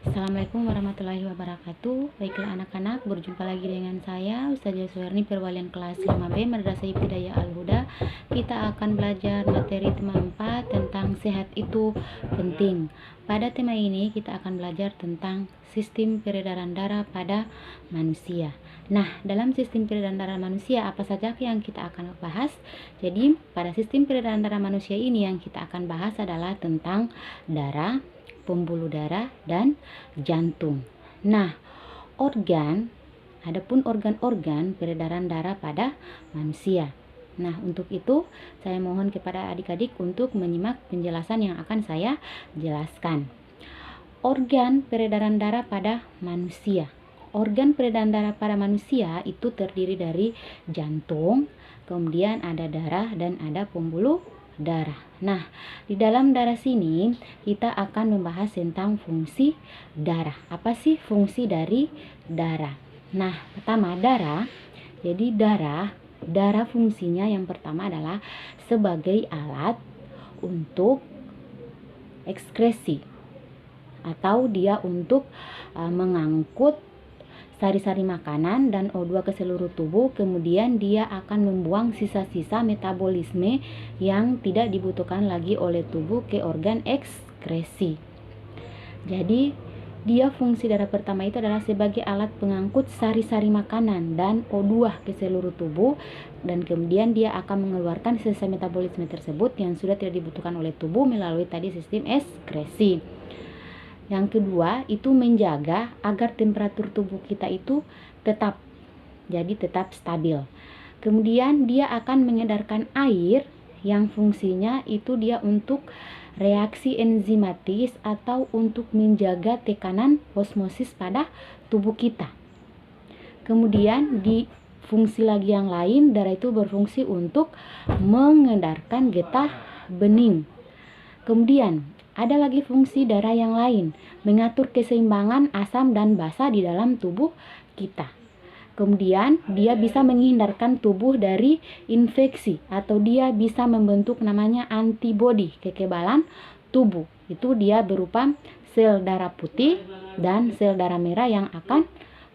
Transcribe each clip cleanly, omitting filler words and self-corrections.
Assalamualaikum warahmatullahi wabarakatuh. Baiklah anak-anak, berjumpa lagi dengan saya Ustazah Suherni, perwalian kelas 5B Madrasah Ibtidaiyah Al-Huda. Kita akan belajar materi tema 4 tentang sehat itu penting. Pada tema ini kita akan belajar tentang sistem peredaran darah pada manusia. Nah, dalam sistem peredaran darah manusia apa saja yang kita akan bahas? Jadi, pada sistem peredaran darah manusia ini yang kita akan bahas adalah tentang darah, pembuluh darah, dan jantung. Nah, adapun organ-organ peredaran darah pada manusia. Nah, untuk itu saya mohon kepada adik-adik untuk menyimak penjelasan yang akan saya jelaskan. Organ peredaran darah pada manusia. Organ peredaran darah pada manusia itu terdiri dari jantung, kemudian ada darah, dan ada pembuluh darah. Nah, di dalam darah sini kita akan membahas tentang fungsi darah. Apa sih fungsi dari darah? Nah, pertama darah. Jadi darah fungsinya yang pertama adalah sebagai alat untuk ekskresi, atau dia untuk mengangkut sari-sari makanan dan O2 ke seluruh tubuh, kemudian dia akan membuang sisa-sisa metabolisme yang tidak dibutuhkan lagi oleh tubuh ke organ ekskresi. Jadi dia fungsi darah pertama itu adalah sebagai alat pengangkut sari-sari makanan dan O2 ke seluruh tubuh, dan kemudian dia akan mengeluarkan sisa metabolisme tersebut yang sudah tidak dibutuhkan oleh tubuh melalui tadi sistem ekskresi. Yang kedua itu menjaga agar temperatur tubuh kita itu tetap stabil. Kemudian dia akan mengedarkan air yang fungsinya itu dia untuk reaksi enzimatis atau untuk menjaga tekanan osmosis pada tubuh kita. Kemudian di fungsi lagi yang lain, darah itu berfungsi untuk mengedarkan getah bening. Kemudian ada lagi fungsi darah yang lain, mengatur keseimbangan asam dan basa di dalam tubuh kita. Kemudian dia bisa menghindarkan tubuh dari infeksi, atau dia bisa membentuk namanya antibodi, kekebalan tubuh. Itu dia berupa sel darah putih dan sel darah merah yang akan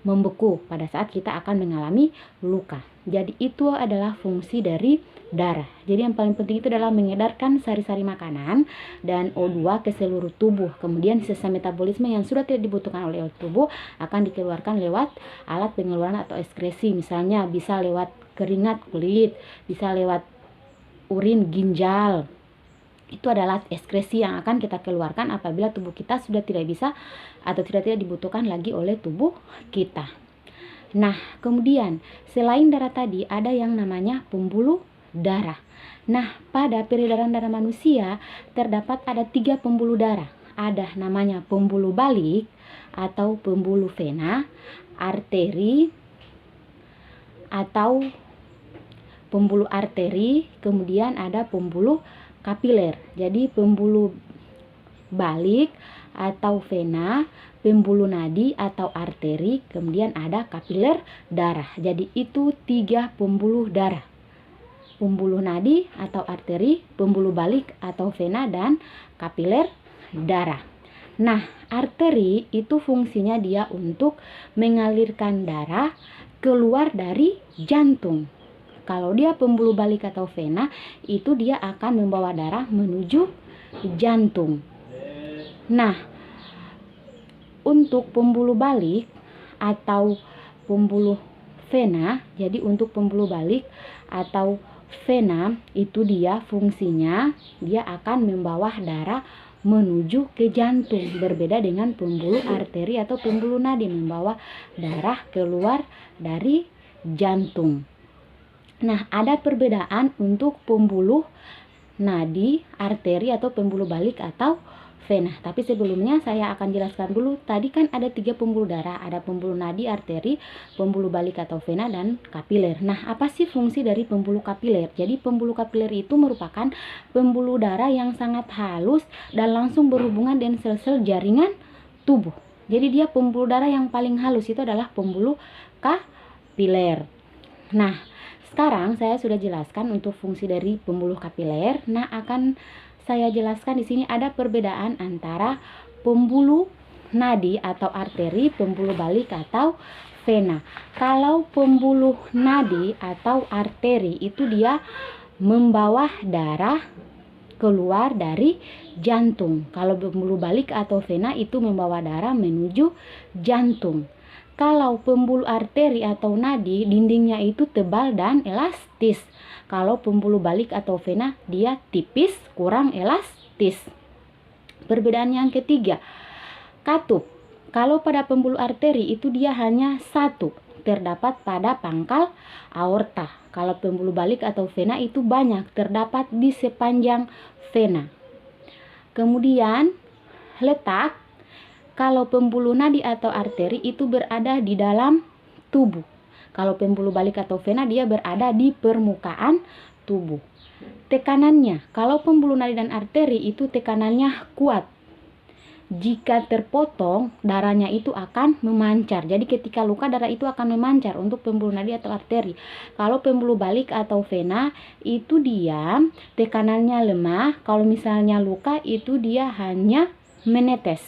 membeku pada saat kita akan mengalami luka. Jadi itu adalah fungsi dari darah. Jadi yang paling penting itu adalah mengedarkan sari-sari makanan dan O2 ke seluruh tubuh. Kemudian sisa metabolisme yang sudah tidak dibutuhkan oleh tubuh akan dikeluarkan lewat alat pengeluaran atau ekskresi. Misalnya bisa lewat keringat kulit, bisa lewat urin ginjal. Itu adalah ekskresi yang akan kita keluarkan apabila tubuh kita sudah tidak bisa atau tidak dibutuhkan lagi oleh tubuh kita. Nah, kemudian selain darah tadi ada yang namanya pembuluh darah. Nah, pada peredaran darah manusia terdapat ada 3 pembuluh darah. Ada namanya pembuluh balik atau pembuluh vena, arteri atau pembuluh arteri, kemudian ada pembuluh kapiler. Jadi pembuluh balik atau vena, pembuluh nadi atau arteri, kemudian ada kapiler darah. Jadi itu 3 pembuluh darah. Pembuluh nadi atau arteri, pembuluh balik atau vena, dan kapiler darah. Nah, arteri itu fungsinya dia untuk mengalirkan darah keluar dari jantung. Kalau dia pembuluh balik atau vena, itu dia akan membawa darah menuju jantung. Nah, untuk pembuluh balik atau pembuluh vena, jadi untuk pembuluh balik atau vena itu dia fungsinya dia akan membawa darah menuju ke jantung, berbeda dengan pembuluh arteri atau pembuluh nadi membawa darah keluar dari jantung. Nah, ada perbedaan untuk pembuluh nadi, arteri atau pembuluh balik atau vena. Tapi sebelumnya saya akan jelaskan dulu. Tadi kan ada 3 pembuluh darah, ada pembuluh nadi, arteri, pembuluh balik atau vena, dan kapiler. Nah, apa sih fungsi dari pembuluh kapiler? Jadi pembuluh kapiler itu merupakan pembuluh darah yang sangat halus dan langsung berhubungan dengan sel-sel jaringan tubuh. Jadi dia pembuluh darah yang paling halus itu adalah pembuluh kapiler. Nah, sekarang saya sudah jelaskan untuk fungsi dari pembuluh kapiler. Nah, akan saya jelaskan di sini ada perbedaan antara pembuluh nadi atau arteri, pembuluh balik atau vena. Kalau pembuluh nadi atau arteri itu dia membawa darah keluar dari jantung. Kalau pembuluh balik atau vena itu membawa darah menuju jantung. Kalau pembuluh arteri atau nadi, dindingnya itu tebal dan elastis. Kalau pembuluh balik atau vena, dia tipis, kurang elastis. Perbedaan yang ketiga, katup. Kalau pada pembuluh arteri itu dia hanya satu, terdapat pada pangkal aorta. Kalau pembuluh balik atau vena itu banyak, terdapat di sepanjang vena. Kemudian letak, kalau pembuluh nadi atau arteri itu berada di dalam tubuh. Kalau pembuluh balik atau vena dia berada di permukaan tubuh. Tekanannya, kalau pembuluh nadi dan arteri itu tekanannya kuat. Jika terpotong, darahnya itu akan memancar. Jadi ketika luka, darah itu akan memancar untuk pembuluh nadi atau arteri. Kalau pembuluh balik atau vena, itu dia tekanannya lemah. Kalau misalnya luka, itu dia hanya menetes.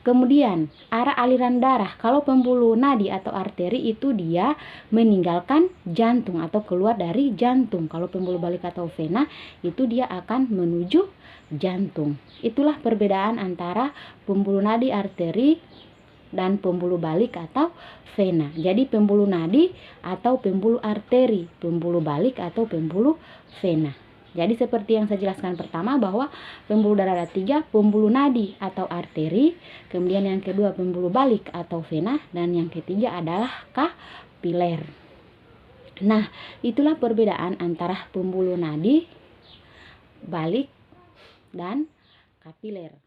Kemudian, arah aliran darah. Kalau pembuluh nadi atau arteri itu dia meninggalkan jantung atau keluar dari jantung. Kalau pembuluh balik atau vena, itu dia akan menuju jantung. Itulah perbedaan antara pembuluh nadi, arteri, dan pembuluh balik atau vena. Jadi pembuluh nadi atau pembuluh arteri, pembuluh balik atau pembuluh vena. Jadi seperti yang saya jelaskan pertama bahwa pembuluh darah ada 3, pembuluh nadi atau arteri, kemudian yang kedua pembuluh balik atau vena, dan yang ketiga adalah kapiler. Nah, itulah perbedaan antara pembuluh nadi, balik, dan kapiler.